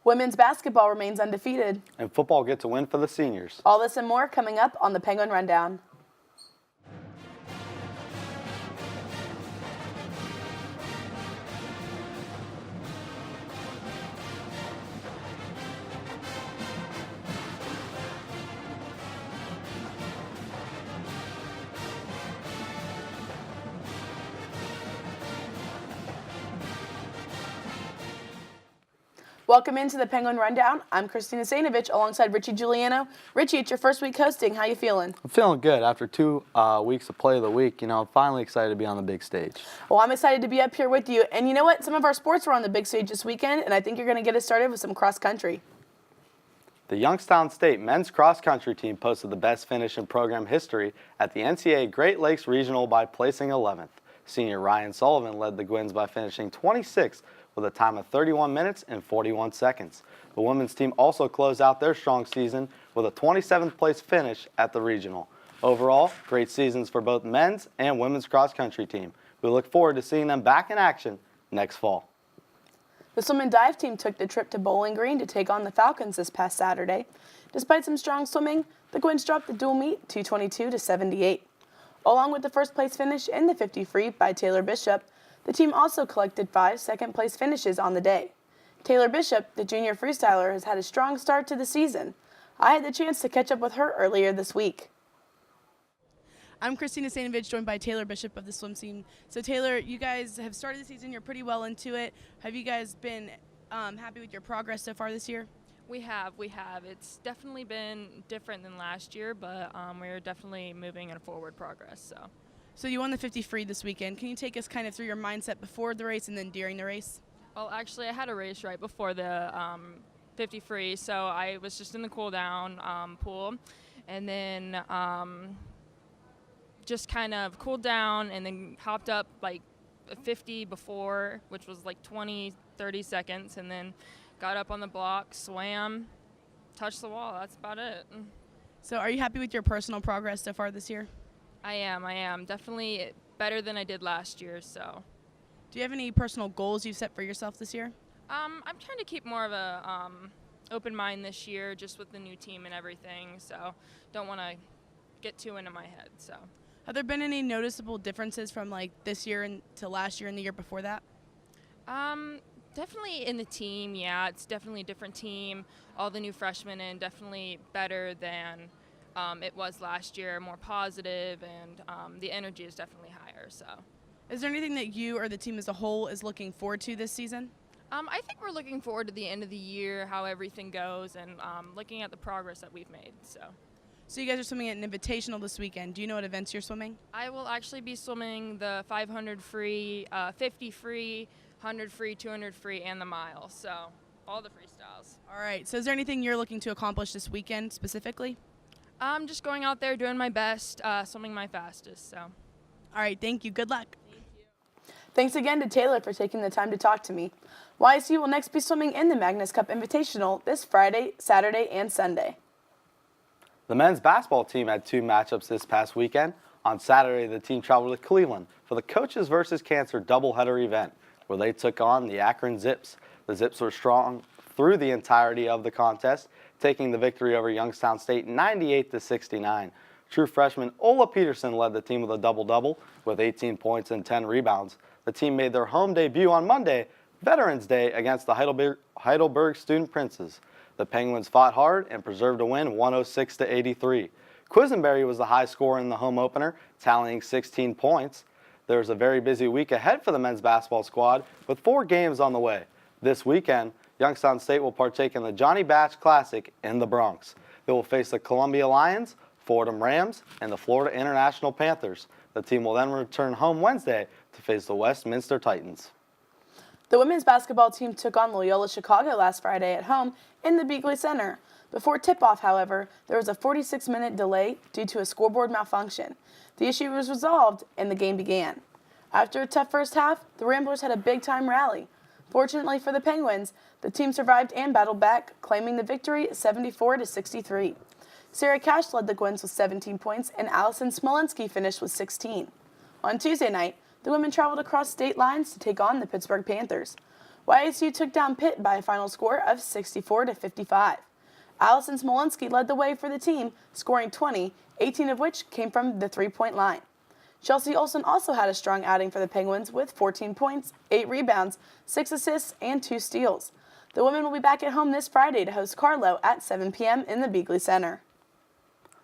Women's basketball remains undefeated. And football gets a win for the seniors. All this and more coming up on the Penguin Rundown. Welcome into the Penguin Rundown. I'm Christina Sanovich alongside Richie Giuliano. Richie, it's your first week hosting. How you feeling? I'm feeling good. After 2 weeks of Play of the Week, I'm finally excited to be on the big stage. Well, I'm excited to be up here with you. And you know what? Some of our sports were on the big stage this weekend, and I think you're going to get us started with some cross country. The Youngstown State men's cross country team posted the best finish in program history at the NCAA Great Lakes Regional by placing 11th. Senior Ryan Sullivan led the Gwins by finishing 26th with a time of 31 minutes and 41 seconds. The women's team also closed out their strong season with a 27th place finish at the regional. Overall, great seasons for both men's and women's cross country team. We look forward to seeing them back in action next fall. The swim and dive team took the trip to Bowling Green to take on the Falcons this past Saturday. Despite some strong swimming, the Gwins dropped the dual meet 222-78. Along with the first place finish in the 50 free by Taylor Bishop, the team also collected 5 second-place finishes on the day. Taylor Bishop, the junior freestyler, has had a strong start to the season. I had the chance to catch up with her earlier this week. I'm Christina Sanovich, joined by Taylor Bishop of the swim team. So Taylor, you guys have started the season. You're pretty well into it. Have you guys been happy with your progress so far this year? We have. It's definitely been different than last year, but we're definitely moving in forward progress. So you won the 50 free this weekend. Can you take us kind of through your mindset before the race and then during the race? Well, actually, I had a race right before the 50 free, so I was just in the cool down pool, and then just kind of cooled down and then hopped up like 50 before, which was like 20, 30 seconds, and then got up on the block, swam, touched the wall. That's about it. So are you happy with your personal progress so far this year? I am. Definitely better than I did last year, so. Do you have any personal goals you've set for yourself this year? I'm trying to keep more of a open mind this year, just with the new team and everything, so don't want to get too into my head, so. Have there been any noticeable differences from like this year to last year and the year before that? Definitely in the team, yeah. It's definitely a different team. All the new freshmen in, definitely better than it was last year, more positive, and the energy is definitely higher. So, is there anything that you or the team as a whole is looking forward to this season? I think we're looking forward to the end of the year, how everything goes, and looking at the progress that we've made. So you guys are swimming at an invitational this weekend. Do you know what events you're swimming? I will actually be swimming the 500 free, 50 free, 100 free, 200 free, and the mile. So all the freestyles. All right. So is there anything you're looking to accomplish this weekend specifically? I'm just going out there doing my best, swimming my fastest. So. All right. Thank you. Good luck. Thank you. Thanks again to Taylor for taking the time to talk to me. YSU will next be swimming in the Magnus Cup Invitational this Friday, Saturday, and Sunday. The men's basketball team had 2 matchups this past weekend. On Saturday, the team traveled to Cleveland for the Coaches vs. Cancer doubleheader event, where they took on the Akron Zips. The Zips were strong through the entirety of the contest, taking the victory over Youngstown State 98-69. True freshman Ola Peterson led the team with a double-double with 18 points and 10 rebounds. The team made their home debut on Monday, Veterans Day, against the Heidelberg Student Princes. The Penguins fought hard and preserved a win 106-83. Quisenberry was the high scorer in the home opener, tallying 16 points. There's a very busy week ahead for the men's basketball squad with 4 games on the way. This weekend, Youngstown State will partake in the Johnny Batch Classic in the Bronx. They will face the Columbia Lions, Fordham Rams, and the Florida International Panthers. The team will then return home Wednesday to face the Westminster Titans. The women's basketball team took on Loyola Chicago last Friday at home in the Beagley Center. Before tip-off, however, there was a 46-minute delay due to a scoreboard malfunction. The issue was resolved and the game began. After a tough first half, the Ramblers had a big-time rally. Fortunately for the Penguins, the team survived and battled back, claiming the victory 74-63. Sarah Cash led the Gwins with 17 points, and Allison Smolenski finished with 16. On Tuesday night, the women traveled across state lines to take on the Pittsburgh Panthers. YSU took down Pitt by a final score of 64-55. Allison Smolinski led the way for the team, scoring 20, 18 of which came from the three-point line. Chelsea Olsen also had a strong outing for the Penguins with 14 points, 8 rebounds, 6 assists, and 2 steals. The women will be back at home this Friday to host Carlow at 7 p.m. in the Beagley Center.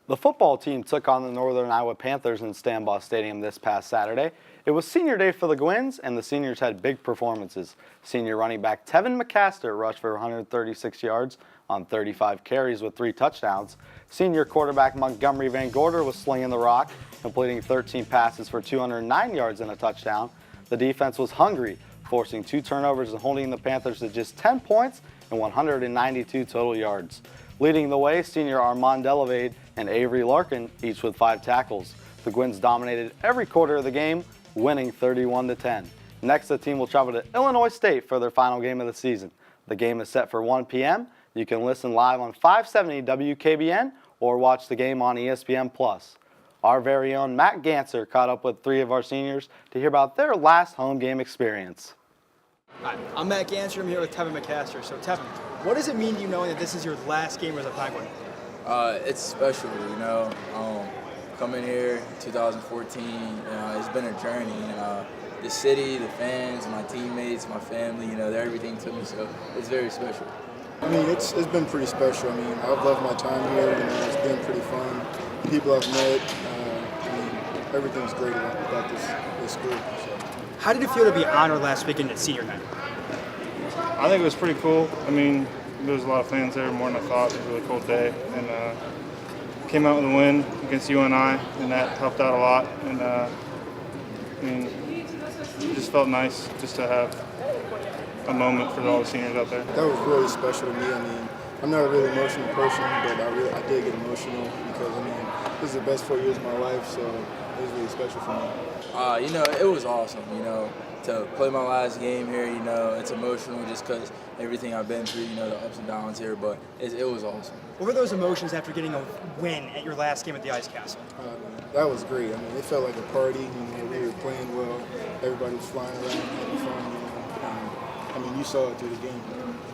The football team took on the Northern Iowa Panthers in Stambaugh Stadium this past Saturday. It was senior day for the Gwins, and the seniors had big performances. Senior running back Tevin McCaster rushed for 136 yards on 35 carries with 3 touchdowns. Senior quarterback Montgomery Van Gorder was slinging the rock, completing 13 passes for 209 yards and a touchdown. The defense was hungry, forcing 2 turnovers and holding the Panthers to just 10 points and 192 total yards. Leading the way, senior Armand Delavade and Avery Larkin, each with 5 tackles. The Gwins dominated every quarter of the game, winning 31-10. Next, the team will travel to Illinois State for their final game of the season. The game is set for 1 p.m. You can listen live on 570 WKBN or watch the game on ESPN+. Our very own Matt Ganser caught up with 3 of our seniors to hear about their last home game experience. Hi, I'm Matt Ganser. I'm here with Tevin McCaster. So, Tevin, what does it mean to you knowing that this is your last game as a Penguin? It's special, coming here 2014, it's been a journey. The city, the fans, my teammates, my family, they're everything to me, so it's very special. I mean, it's been pretty special. I mean, I've loved my time here. It's been pretty fun. People I've met, everything's great about this group. So. How did it feel to be honored last weekend at senior night? I think it was pretty cool. I mean, there was a lot of fans there, more than I thought. It was a really cold day, and came out with a win against UNI, and that helped out a lot. And it just felt nice just to have a moment for all the seniors out there. That was really special to me. I mean, I'm not a really emotional person, but I did get emotional because, this is the best 4 years of my life, so it was really special for me. It was awesome, to play my last game here, it's emotional just because everything I've been through, the ups and downs here, but it was awesome. What were those emotions after getting a win at your last game at the Ice Castle? That was great. It felt like a party. We were playing well. Everybody was flying around, having fun. You saw it through the game.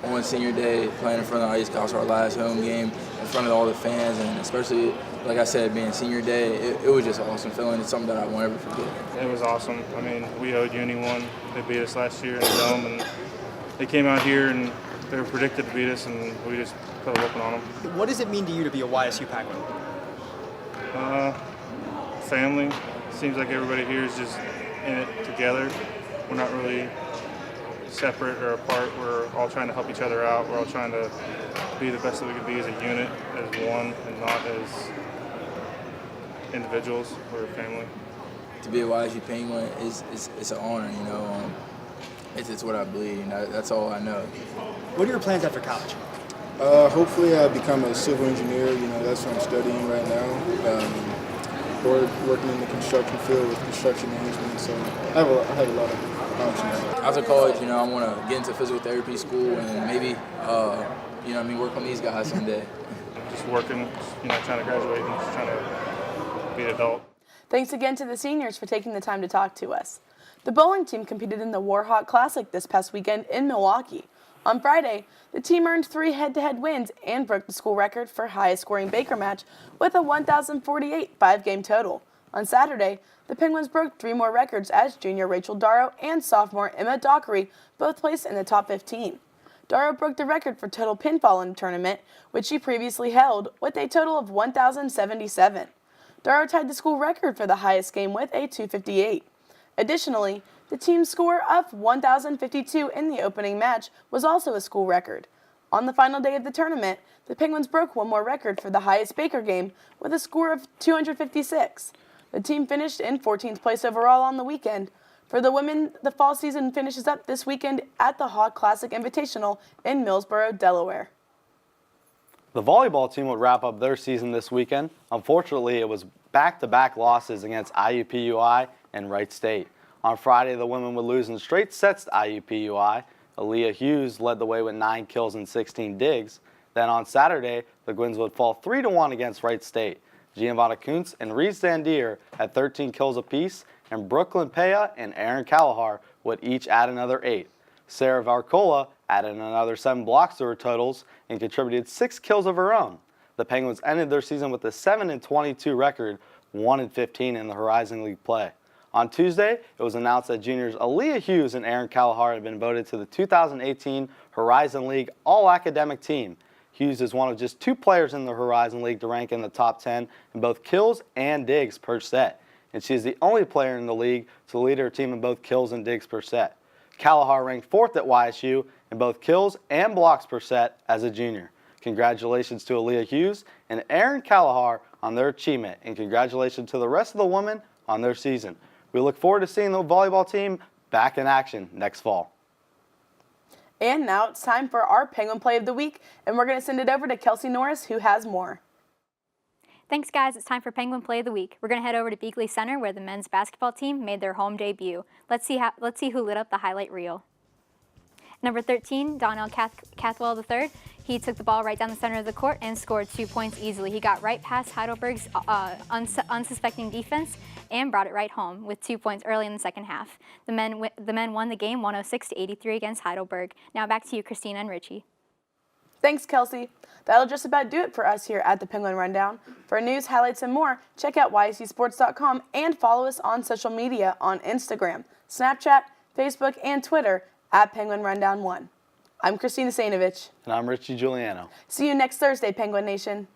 On senior day, playing in front of the Ice Castle, our last home game, in front of all the fans, and especially, like I said, being senior day, it was just an awesome feeling. It's something that I won't ever forget. It was awesome. We owed Uni one. They beat us last year in the Dome, and they came out here and they were predicted to beat us, and we just put a whooping on them. What does it mean to you to be a YSU Penguin? Family. Seems like everybody here is just in it together. We're not really separate or apart. We're all trying to help each other out. We're all trying to be the best that we can be as a unit, as one, and not as individuals. We're a family. To be a YSU Penguin it's an honor, It's what I believe, that's all I know. What are your plans after college? Hopefully I become a civil engineer. That's what I'm studying right now. Or working in the construction field with construction management. So I have a lot of options. After college, I want to get into physical therapy school and maybe, work on these guys someday. Just working, trying to graduate and just trying to be an adult. Thanks again to the seniors for taking the time to talk to us. The bowling team competed in the Warhawk Classic this past weekend in Milwaukee. On Friday, the team earned 3 head-to-head wins and broke the school record for highest scoring Baker match with a 1,048 5-game total. On Saturday, the Penguins broke 3 more records as junior Rachel Darrow and sophomore Emma Dockery both placed in the top 15. Darrow broke the record for total pinfall in the tournament, which she previously held, with a total of 1,077. Darrow tied the school record for the highest game with a 258. Additionally, the team's score of 1,052 in the opening match was also a school record. On the final day of the tournament, the Penguins broke 1 more record for the highest Baker game with a score of 256. The team finished in 14th place overall on the weekend. For the women, the fall season finishes up this weekend at the Hawk Classic Invitational in Millsboro, Delaware. The volleyball team would wrap up their season this weekend. Unfortunately, it was back-to-back losses against IUPUI and Wright State. On Friday, the women would lose in straight sets to IUPUI. Aaliyah Hughes led the way with 9 kills and 16 digs. Then on Saturday, the Gwins would fall 3-1 against Wright State. Giovanna Kuntz and Reese Zandier had 13 kills apiece, and Brooklyn Pea and Aaron Callahar would each add another 8. Sarah Varcola added another 7 blocks to her totals and contributed 6 kills of her own. The Penguins ended their season with a 7-22 record, 1-15 in the Horizon League play. On Tuesday, it was announced that juniors Aaliyah Hughes and Aaron Kalahar had been voted to the 2018 Horizon League All-Academic Team. Hughes is one of just 2 players in the Horizon League to rank in the top 10 in both kills and digs per set, and she is the only player in the league to lead her team in both kills and digs per set. Kalahar ranked 4th at YSU in both kills and blocks per set as a junior. Congratulations to Aaliyah Hughes and Aaron Kalahar on their achievement, and congratulations to the rest of the women on their season. We look forward to seeing the volleyball team back in action next fall. And now it's time for our Penguin Play of the Week, and we're going to send it over to Kelsey Norris, who has more. Thanks, guys. It's time for Penguin Play of the Week. We're going to head over to Beakley Center, where the men's basketball team made their home debut. Let's see who lit up the highlight reel. Number 13, Donnell Cathwell III. He took the ball right down the center of the court and scored 2 points easily. He got right past Heidelberg's unsuspecting defense and brought it right home with 2 points early in the second half. The men won the game 106-83 against Heidelberg. Now back to you, Christina and Richie. Thanks, Kelsey. That'll just about do it for us here at the Penguin Rundown. For news, highlights, and more, check out YSUsports.com and follow us on social media on Instagram, Snapchat, Facebook, and Twitter at Penguin Rundown 1. I'm Christina Sainovich. And I'm Richie Giuliano. See you next Thursday, Penguin Nation.